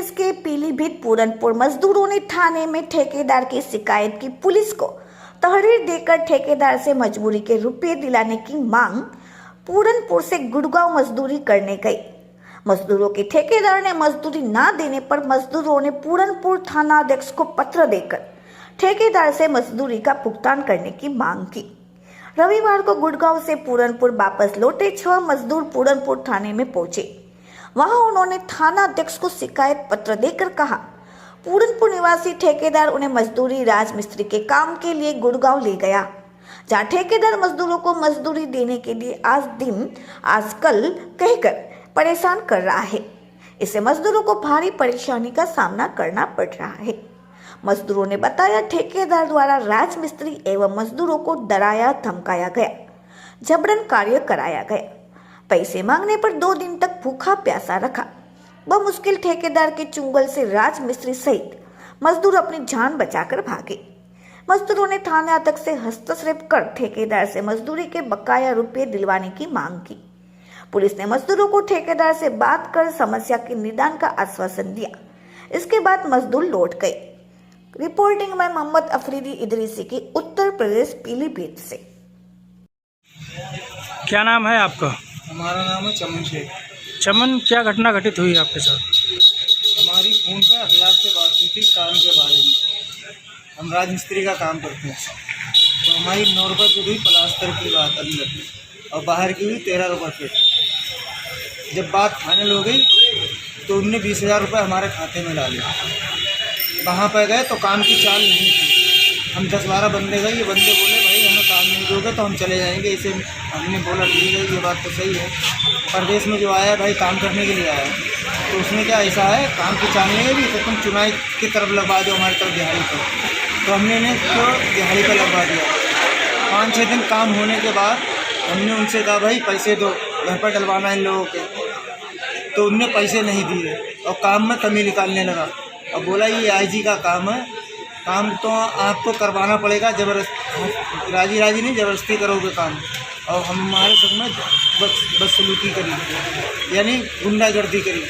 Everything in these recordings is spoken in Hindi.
प्रदेश के पीलीभीत पूरनपुर मजदूरों ने थाने में ठेकेदार की शिकायत की। पुलिस को तहरीर देकर ठेकेदार से मजबूरी के रुपए दिलाने की मांग। पूरनपुर से गुड़गांव मजदूरी करने गई मजदूरों के ठेकेदार ने मजदूरी न देने पर मजदूरों ने पूरनपुर थाना अध्यक्ष को पत्र देकर ठेकेदार से मजदूरी का भुगतान करने की मांग की। रविवार को गुड़गांव से पूरनपुर वापस लौटे 6 मजदूर पूरनपुर थाने में पहुंचे। वहां उन्होंने थाना अध्यक्ष को शिकायत पत्र देकर कहा, पूरनपुर निवासी ठेकेदार उन्हें मजदूरी राजमिस्त्री के काम के लिए गुड़गांव ले गया, जहां ठेकेदार मजदूरों को मजदूरी देने के लिए आज कल कहकर परेशान कर रहा है। इससे मजदूरों को भारी परेशानी का सामना करना पड़ रहा है। मजदूरों ने बताया, ठेकेदार द्वारा राजमिस्त्री एवं मजदूरों को डराया धमकाया गया, जबरन कार्य कराया गया। पैसे मांगने पर 2 दिन तक भूखा प्यासा रखा। मुश्किल ठेकेदार के चुंगल से राजमिस्त्री सहित मजदूर अपनी जान बचाकर भागे। मजदूरों ने थाना अध्यक्ष से हस्तक्षेप कर ठेकेदार से मजदूरी के बकाया रुपए दिलवाने की मांग की। पुलिस ने मजदूरों को ठेकेदार से बात कर समस्या के निदान का आश्वासन दिया। इसके बाद मजदूर लौट गए। रिपोर्टिंग में मोहम्मद अफरीदी इदरीसी की उत्तर प्रदेश पीलीभीत से। क्या नाम है आपका? हमारा नाम है चमन शेख। चमन, क्या घटना घटित हुई आपके साथ? हमारी फ़ोन पर अखलाक से बात हुई थी काम के बारे में। हम राजमिस्त्री का काम करते हैं, तो हमारी 9 रुपये की हुई प्लास्टर की बात अंदर, और बाहर की हुई 13 रुपये फिट। जब बात फाइनल हो गई तो उनने 20,000 रुपये हमारे खाते में डाले। वहाँ पर गए तो काम की चाल नहीं थी। हम 10-12 बंदे गए, ये बंदे बोले भाई हमें काम नहीं दोगे तो हम चले जाएंगे। इसे हमने बोला ठीक है, ये बात तो सही है। प्रदेश में जो आया भाई काम करने के लिए आया, तो उसमें क्या ऐसा है काम की चाल नहीं है तो तुम चुनाई की तरफ लगवा दो हमारी तरफ दिहाड़ी पर। तो हमने इन्हें तो दिहाड़ी पर लगवा दिया। 5-6 दिन काम होने के बाद हमने उनसे कहा भाई पैसे दो, घर पर डलवाना है इन लोगों के। तो उनने पैसे नहीं दिए और काम में कमी निकालने लगा और बोला ये आईजी का काम है, काम तो आपको करवाना पड़ेगा, जबरदस्ती राजी नहीं ज़बरदस्ती करोगे काम। और हमारे संग में बदसलूकी करी, यानी गुंडागर्दी करी।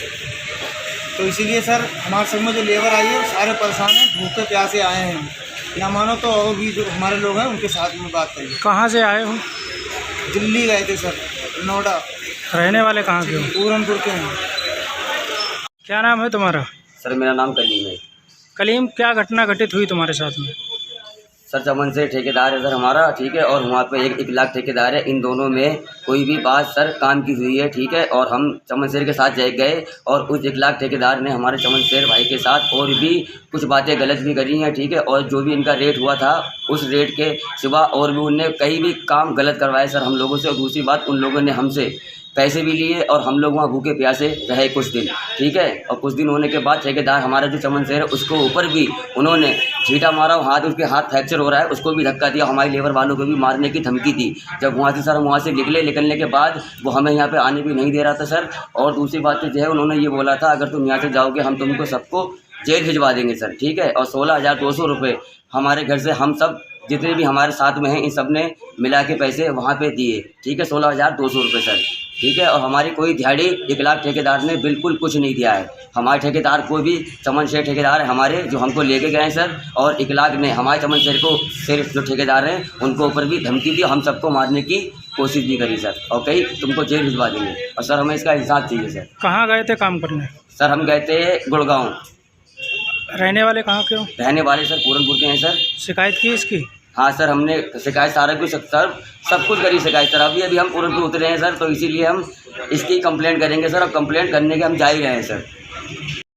तो इसीलिए सर हमारे संग में जो लेबर आई है वो सारे परेशान हैं, भूखे प्यासे आए हैं। ना मानो तो और भी जो हमारे लोग हैं उनके साथ में बात करिए। कहाँ से आए हो? दिल्ली गए थे सर, नोएडा। रहने वाले कहाँ के हो? पूरनपुर के हैं। क्या नाम है तुम्हारा? सर मेरा नाम कलीम है। कलीम, क्या घटना घटित हुई तुम्हारे साथ में? सर चमन से ठेकेदार है सर हमारा, ठीक है, और वहाँ पे 1 लाख ठेकेदार है। इन दोनों में कोई भी बात सर काम की हुई है, ठीक है, और हम चमन शेर के साथ गए और उस 1 लाख ठेकेदार ने हमारे चमन शेर भाई के साथ और भी कुछ बातें गलत भी करी हैं, ठीक है, और जो भी इनका रेट हुआ था उस रेट के सिवा और भी उनने कहीं भी काम गलत करवाए सर हम लोगों से। और दूसरी बात, उन लोगों ने हमसे पैसे भी लिए और हम लोग वहाँ भूखे प्यासे रहे कुछ दिन, ठीक है। और कुछ दिन होने के बाद ठेकेदार हमारा जो चमन शेर है उसको ऊपर भी उन्होंने छीटा मारा, उसके हाथ फ्रैक्चर हो रहा है, उसको भी धक्का दिया। हमारी लेबर वालों को भी मारने की धमकी दी। जब वहाँ से सर हम वहाँ से निकलने के बाद वो हमें यहाँ पे आने भी नहीं दे रहा था सर। और दूसरी बात तो जो है उन्होंने ये बोला था अगर तुम यहाँ से जाओगे हम तुमको सबको जेल भिजवा देंगे सर, ठीक है। और 16,200 रुपये हमारे घर से हम सब जितने भी हमारे साथ में हैं इन सब ने मिला के पैसे वहाँ पे दिए, ठीक है, 16,200 रुपये सर, ठीक है। और हमारी कोई दिहाड़ी 1 लाख ठेकेदार ने बिल्कुल कुछ नहीं दिया है। हमारे ठेकेदार को भी चमन शेर ठेकेदार है हमारे जो हमको लेके गए हैं सर, और 1 लाख ने हमारे चमन शेर को सिर्फ जो ठेकेदार हैं उनको ऊपर भी धमकी दी, हम सबको मारने की कोशिश भी करी सर, और कहीं तुमको जेल भिजवा देंगे। और सर हमें इसका इंसाफ चाहिए सर। कहाँ गए थे काम करने? सर हम गए थे गुड़गांव। रहने वाले कहाँ के हो? रहने वाले सर पूरनपुर के हैं सर। शिकायत की इसकी? हाँ सर हमने शिकायत सारा कुछ सर सब कुछ करी शिकायत सर। अभी हम पूरनपुर उतरे हैं सर, तो इसीलिए हम इसकी कंप्लेंट करेंगे सर, और कंप्लेंट करने के हम जा ही रहे हैं सर।